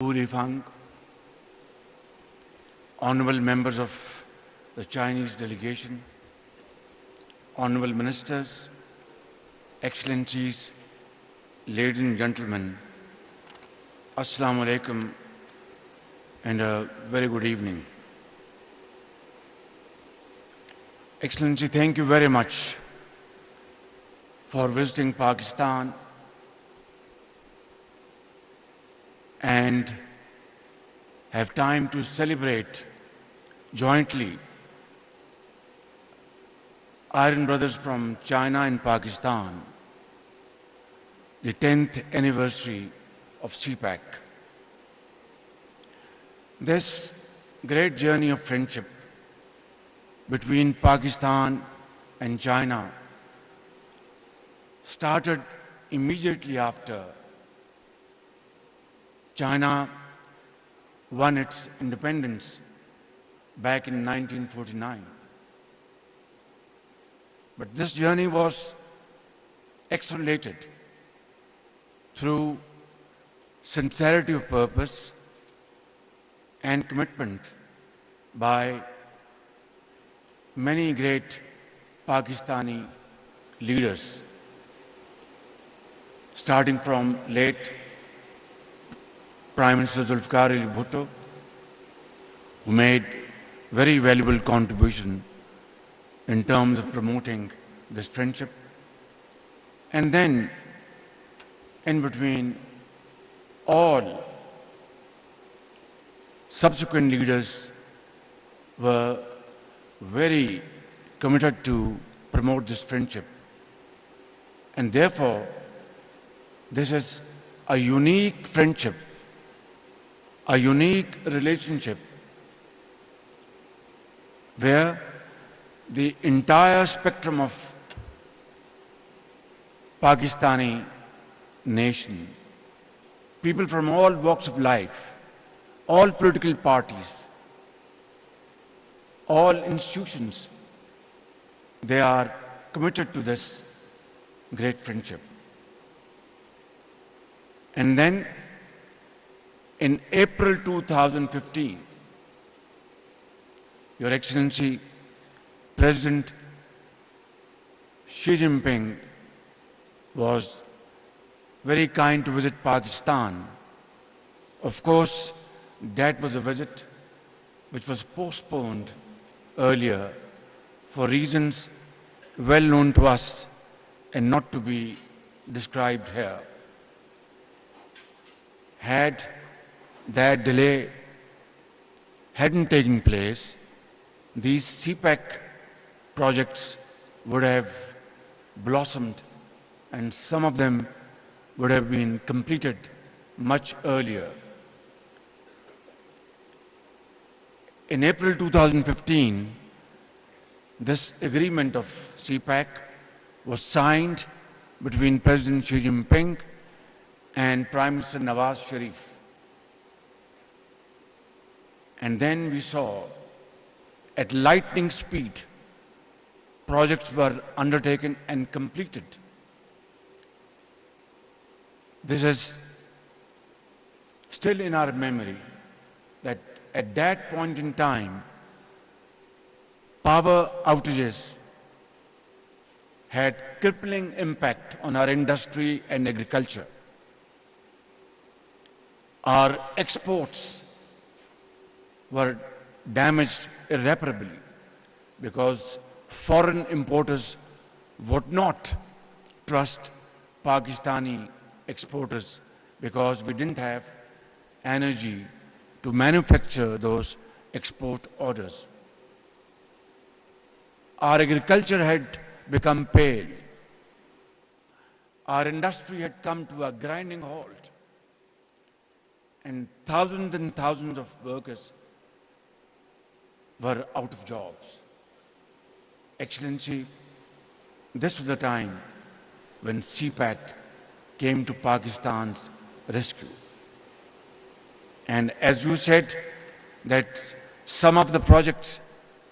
Fang, honorable members of the Chinese delegation, honorable ministers, excellencies, ladies and gentlemen, Assalamu alaikum and a very good evening. Excellency, thank you very much for visiting Pakistan and have time to celebrate jointly Iron Brothers from China and Pakistan, the 10th anniversary of CPEC. This great journey of friendship between Pakistan and China started immediately after China won its independence back in 1949. But this journey was accelerated through sincerity of purpose and commitment by many great Pakistani leaders, starting from late Prime Minister Zulfikar Ali Bhutto, who made very valuable contribution in terms of promoting this friendship. And then, in between, all subsequent leaders were very committed to promote this friendship. And therefore, this is a unique friendship, a unique relationship where the entire spectrum of Pakistani nation, people from all walks of life, all political parties, all institutions, they are committed to this great friendship. And then in April 2015, Your Excellency, President Xi Jinping was very kind to visit Pakistan. Of course, that was a visit which was postponed earlier for reasons well known to us and not to be described here. Had that delay hadn't taken place, these CPEC projects would have blossomed and some of them would have been completed much earlier. In April 2015, this agreement of CPEC was signed between President Xi Jinping and Prime Minister Nawaz Sharif. And then we saw at lightning speed, projects were undertaken and completed. This is still in our memory that at that point in time, power outages had crippling impact on our industry and agriculture. Our exports were damaged irreparably because foreign importers would not trust Pakistani exporters because we didn't have energy to manufacture those export orders. Our agriculture had become pale. Our industry had come to a grinding halt, and thousands of workers were out of jobs. Excellency, this was the time when CPEC came to Pakistan's rescue. And as you said, that some of the projects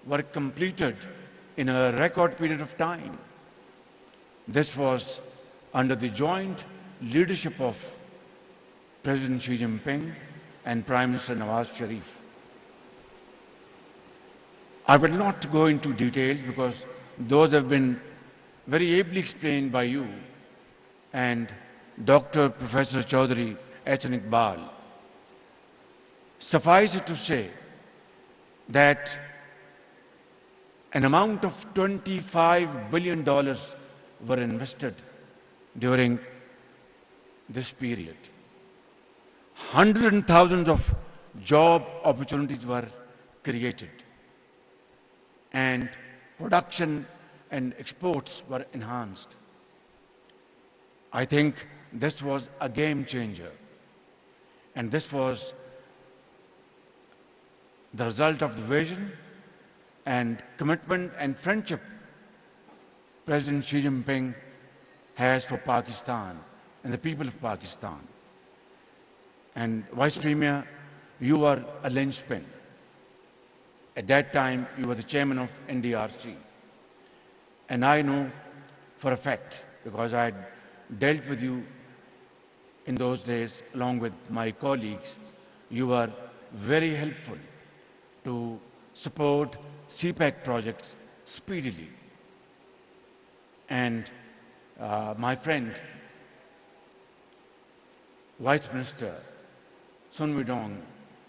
were completed in a record period of time. This was under the joint leadership of President Xi Jinping and Prime Minister Nawaz Sharif. I will not go into details because those have been very ably explained by you and Dr. Professor Chaudhary Ehsan Iqbal. Suffice it to say that an amount of $25 billion were invested during this period. Hundreds and thousands of job opportunities were created, and production and exports were enhanced. I think this was a game changer, and this was the result of the vision and commitment and friendship President Xi Jinping has for Pakistan and the people of Pakistan. And Vice Premier, you were a linchpin. At that time, you were the chairman of NDRC. And I know for a fact, because I had dealt with you in those days along with my colleagues, you were very helpful to support CPEC projects speedily. And my friend, Vice Minister Sun Weidong,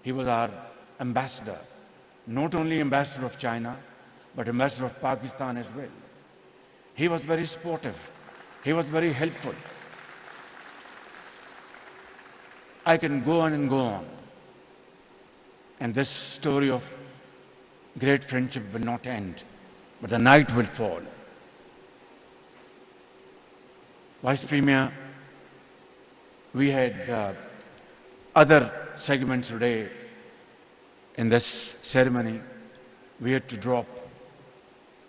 he was our ambassador, not only ambassador of China, but ambassador of Pakistan as well. He was very supportive. He was very helpful. I can go on and go on. And this story of great friendship will not end, but the night will fall. Vice Premier, we had other segments today in this ceremony. We had to drop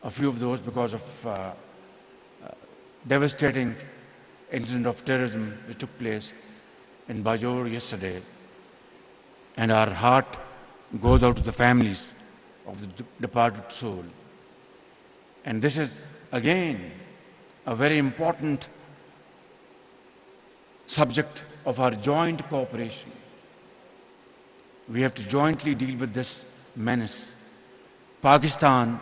a few of those because of devastating incident of terrorism which took place in Bajor yesterday. And our heart goes out to the families of the departed soul. And this is, again, a very important subject of our joint cooperation. We have to jointly deal with this menace. Pakistan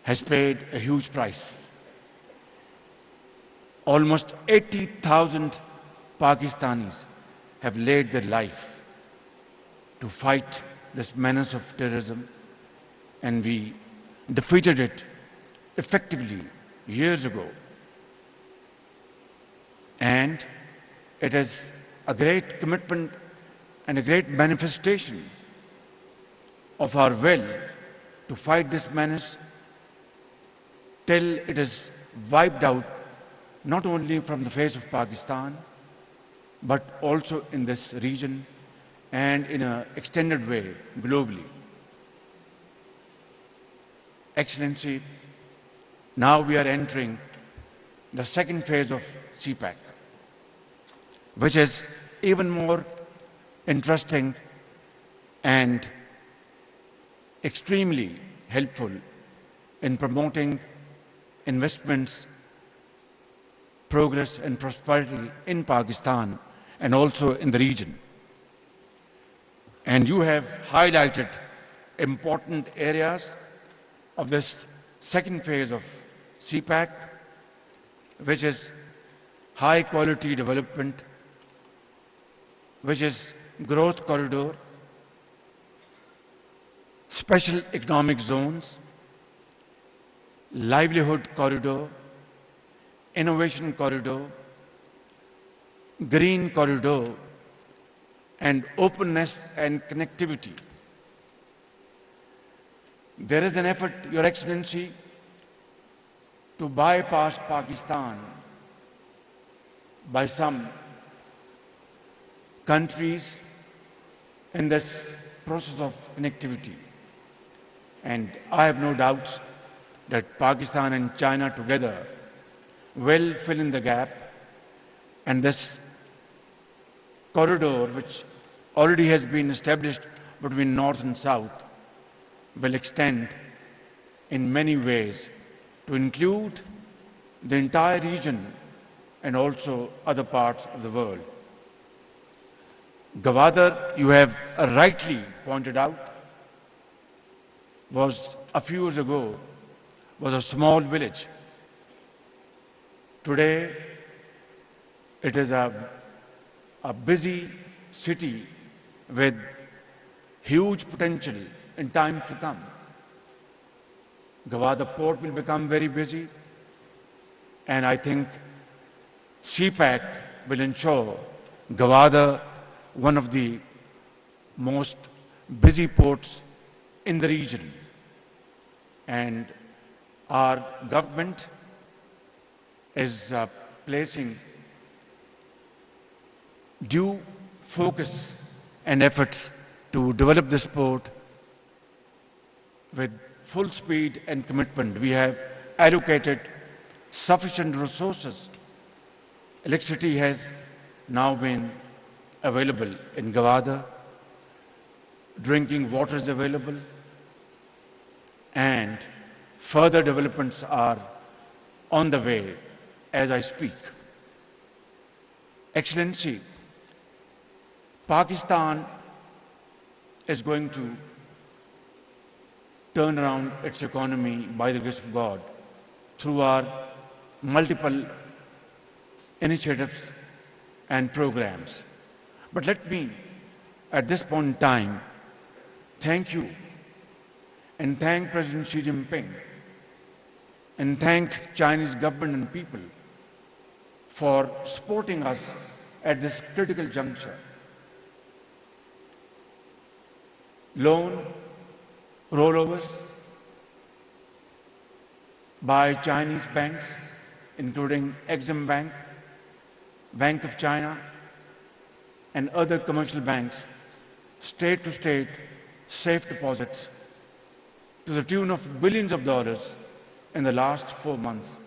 has paid a huge price. Almost 80,000 Pakistanis have laid their life to fight this menace of terrorism, and we defeated it effectively years ago. And it is a great commitment and a great manifestation of our will to fight this menace till it is wiped out, not only from the face of Pakistan, but also in this region and in an extended way globally. Excellency, now we are entering the second phase of CPEC, which is even more interesting and extremely helpful in promoting investments, progress and prosperity in Pakistan and also in the region. And you have highlighted important areas of this second phase of CPEC, which is high quality development, which is growth corridor, special economic zones, livelihood corridor, innovation corridor, green corridor, and openness and connectivity. There is an effort, Your Excellency, to bypass Pakistan by some countries in this process of connectivity. And I have no doubts that Pakistan and China together will fill in the gap, and this corridor, which already has been established between North and South, will extend in many ways to include the entire region and also other parts of the world. Gwadar, you have rightly pointed out, was a few years ago, was a small village. Today, it is a busy city with huge potential in times to come. Gwadar port will become very busy, and I think CPEC will ensure Gwadar one of the most busy ports in the region. And our government is placing due focus and efforts to develop this port with full speed and commitment. We have allocated sufficient resources. Electricity has now been available in Gwadar. Drinking water is available. And further developments are on the way as I speak. Excellency, Pakistan is going to turn around its economy by the grace of God through our multiple initiatives and programs. But let me, at this point in time, thank you and thank President Xi Jinping and thank Chinese government and people for supporting us at this critical juncture. Loan rollovers by Chinese banks, including Exim Bank, Bank of China, and other commercial banks, state-to-state safe deposits to the tune of billions of dollars in the last 4 months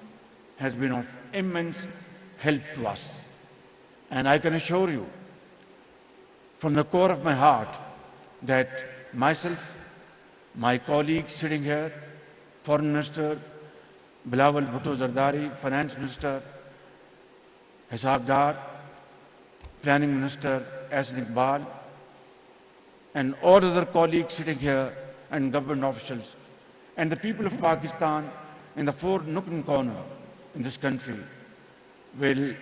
has been of immense help to us. And I can assure you from the core of my heart that myself, my colleagues sitting here, Foreign Minister Bilawal Bhutto Zardari, Finance Minister Ishaq Dar, Planning Minister Ahsan Iqbal, and all other colleagues sitting here and government officials, and the people of Pakistan in the four nook and corner in this country will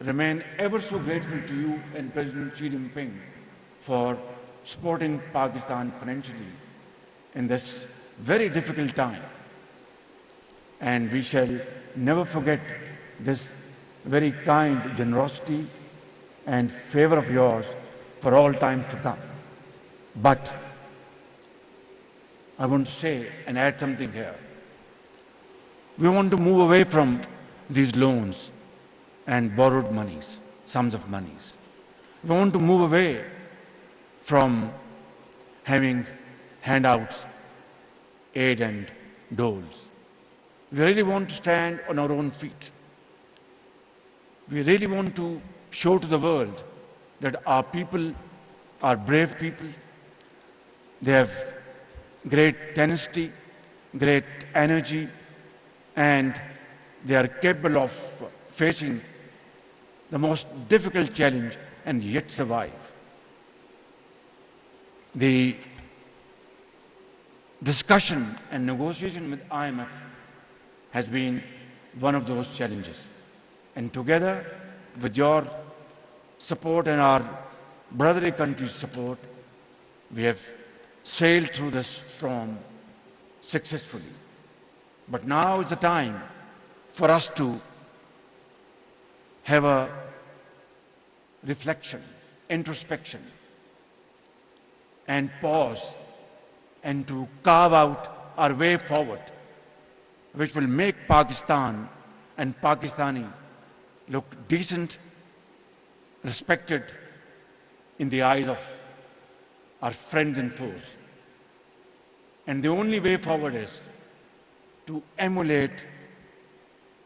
remain ever so grateful to you and President Xi Jinping for supporting Pakistan financially in this very difficult time. And we shall never forget this very kind generosity and favor of yours for all time to come. But I want to say and add something here. We want to move away from these loans and borrowed monies, sums of monies. We want to move away from having handouts, aid and doles. We really want to stand on our own feet. We really want to show to the world that our people are brave people. They have great tenacity, great energy, and they are capable of facing the most difficult challenge and yet survive. The discussion and negotiation with IMF has been one of those challenges. And together with your support and our brotherly country's support, we have sailed through this storm successfully. But now is the time for us to have a reflection, introspection, and pause, and to carve out our way forward, which will make Pakistan and Pakistani look decent, respected in the eyes of our friends and foes. And the only way forward is to emulate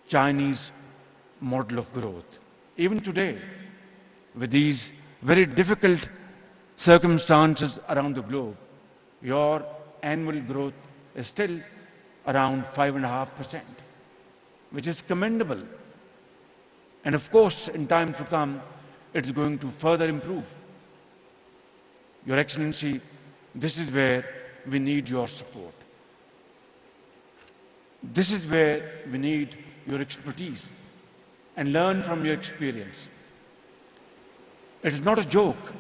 Chinese model of growth. Even today, with these very difficult circumstances around the globe, your annual growth is still around 5.5%, which is commendable. And of course, in times to come, it's going to further improve. Your Excellency, this is where we need your support. This is where we need your expertise and learn from your experience. It is not a joke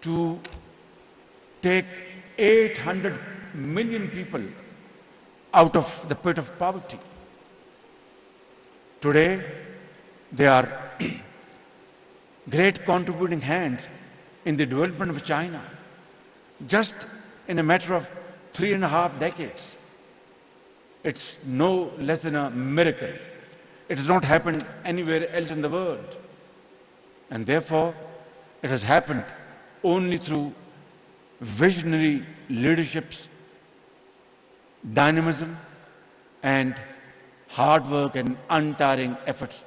to take 800 million people out of the pit of poverty. Today, they are great contributing hands in the development of China, just in a matter of 3.5 decades. It's no less than a miracle. It has not happened anywhere else in the world. And therefore, it has happened only through visionary leadership's dynamism and hard work and untiring efforts,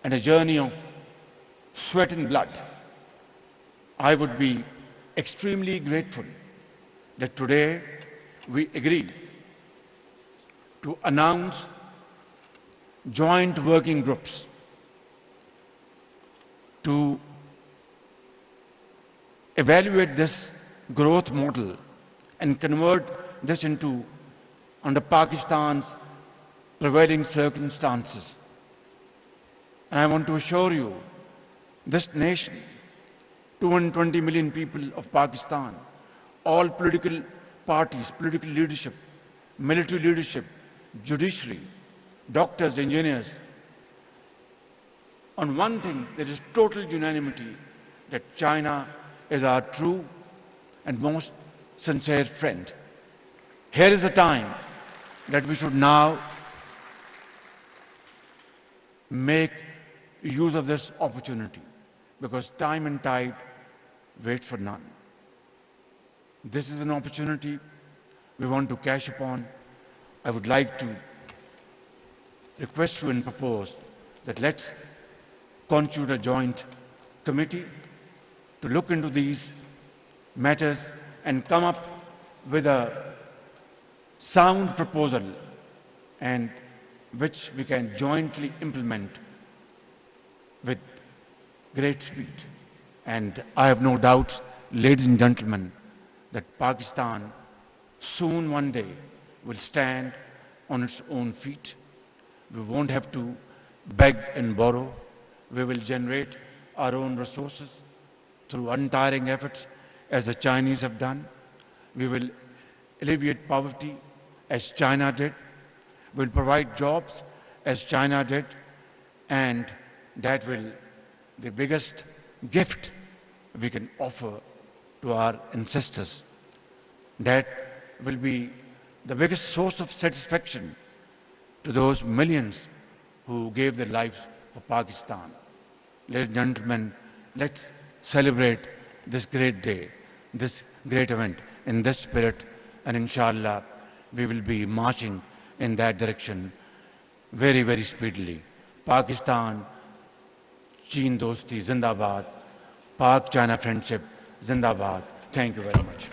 and a journey of sweat and blood. I would be extremely grateful that today we agree to announce joint working groups to evaluate this growth model and convert this into, under Pakistan's prevailing circumstances. And I want to assure you, this nation, 220 million people of Pakistan, all political parties, political leadership, military leadership, judiciary, doctors, engineers, on one thing, there is total unanimity that China is our true and most sincere friend. Here is the time that we should now make use of this opportunity, because time and tide wait for none. This is an opportunity we want to cash upon. I would like to request you and propose that let's constitute a joint committee to look into these matters and come up with a sound proposal, and which we can jointly implement with great speed. And I have no doubts, ladies and gentlemen, that Pakistan soon one day will stand on its own feet. We won't have to beg and borrow. We will generate our own resources through untiring efforts, as the Chinese have done. We will alleviate poverty as China did. We'll provide jobs as China did. And that will be the biggest gift we can offer to our ancestors. That will be the biggest source of satisfaction to those millions who gave their lives for Pakistan. Ladies and gentlemen, let's celebrate this great day, this great event in this spirit, and inshallah, we will be marching in that direction very, very speedily. Pakistan, Chin Dosti, Zindabad. Pak-China friendship, Zindabad. Thank you very much.